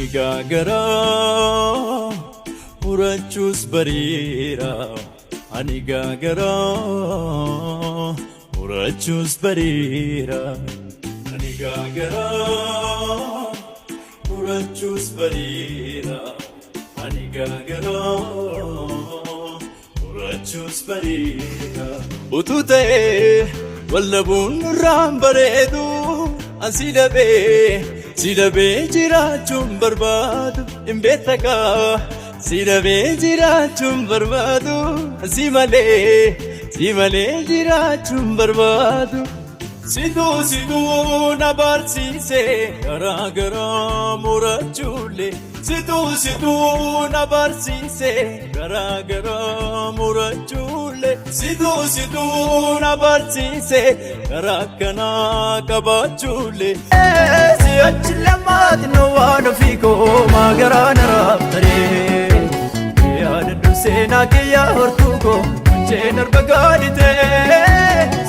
Anigagara Urachus barira Anigagara Urachus barira Anigagara Urachus barira Anigagara Urachus barira Utute Wallabun rambaredu Sidabe jirachum barbadu imbetaka Sidabe jirachum barbadu Simale jirachum barbadu Sidu na barsise gara murachule Sidu na barsise gara murachule Sidu na barsise gara kabachule Siachilamaat no one fiko magara naraptare Yaddu sena ke ya hortuko chenar bagadite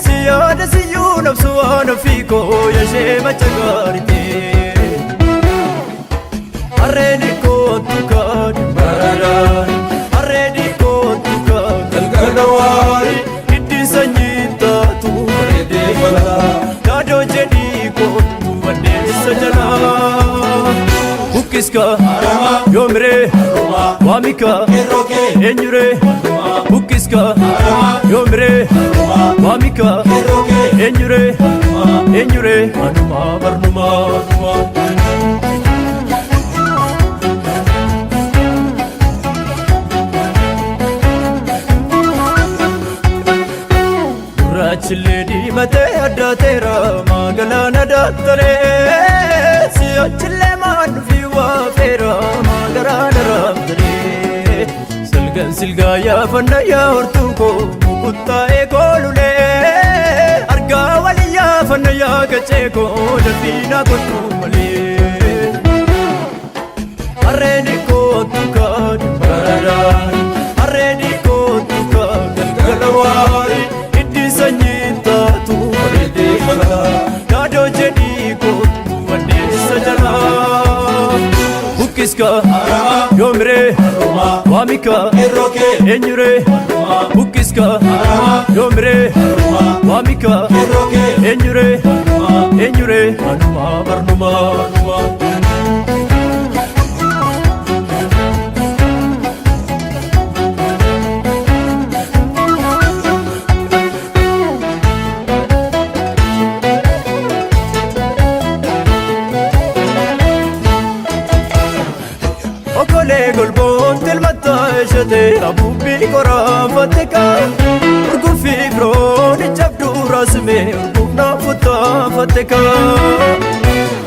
Siyada siyun of suwana fiko yashe machagarite Arredi ko tukad baradan Arredi ko tukad kalgalawari Itti sanyita tu arredi bala Dado jadi ko tu vade sajana Bukiska yomre wamika enyure Bukiska yomre wamika enyure anuma barnuma Rachiledi mate adatera magalana dattare Siachille man fiwa fera magarana rabdare Silga ya fanna ya hortuko mukutta e kolule Arga wali ya fanna ya gacheko dafina kotumale Arredi ko tukad baradan Arredi ko tukad galgalawari Itti sanyita tu arredi bala Dado jadi ko tu vade sajana Bukiska yomre wamika enyure Bukiska yomre wamika enyure anuma barnuma Golbon tel matashate abubi koram fateka urgufi bro ni jabdu rasme urgufna futa fateka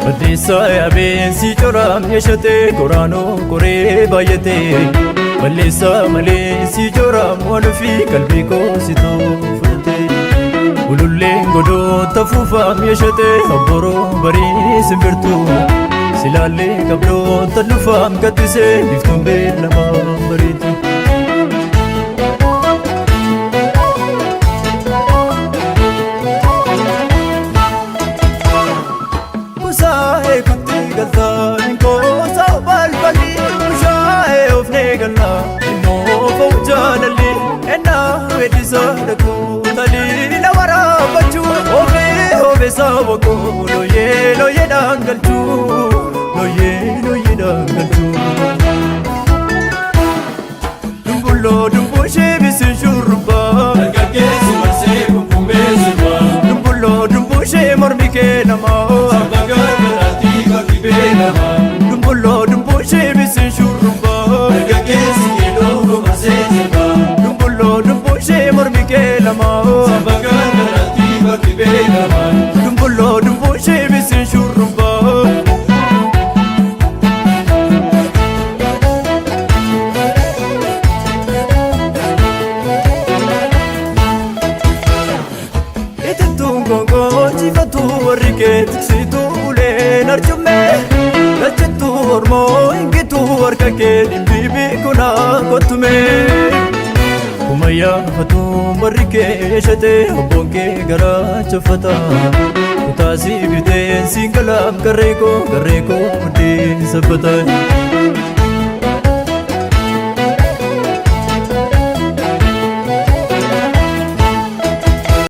Badisa yaben si choram yeshate korano kore bayate Balisa male si choram wanufi kalbi ko sito fute Ululle godo tafufam yeshate aboro bari simbirtu Silale kablo tanufam katise biftum belama baritu Kusae kutti galta inko sao balbali Kusae ofne galna inno faujalali Enna vedisa daku tali nawara bachu Ove sawako loye dangalchu Loye dangalchu Dumbushe bisin shurba Algagesi marse kumbe zirwa Dumbushe mormike nama Sabagarati kakibe nama Dumbushe bisin shurba Algagesi kilo marse zirwa Dumbushe mormike nama Sabagarati kakibe nama Dumbushe bisin shurba Situ ulen arjume Rachitu ormo ingitu arkake Bibi kuna kotume Kuma Mayyaafatuun barri kee shatee obboon kee garaa choffata kutaasii biteen siin galaaf garree koo muddeen sabbata.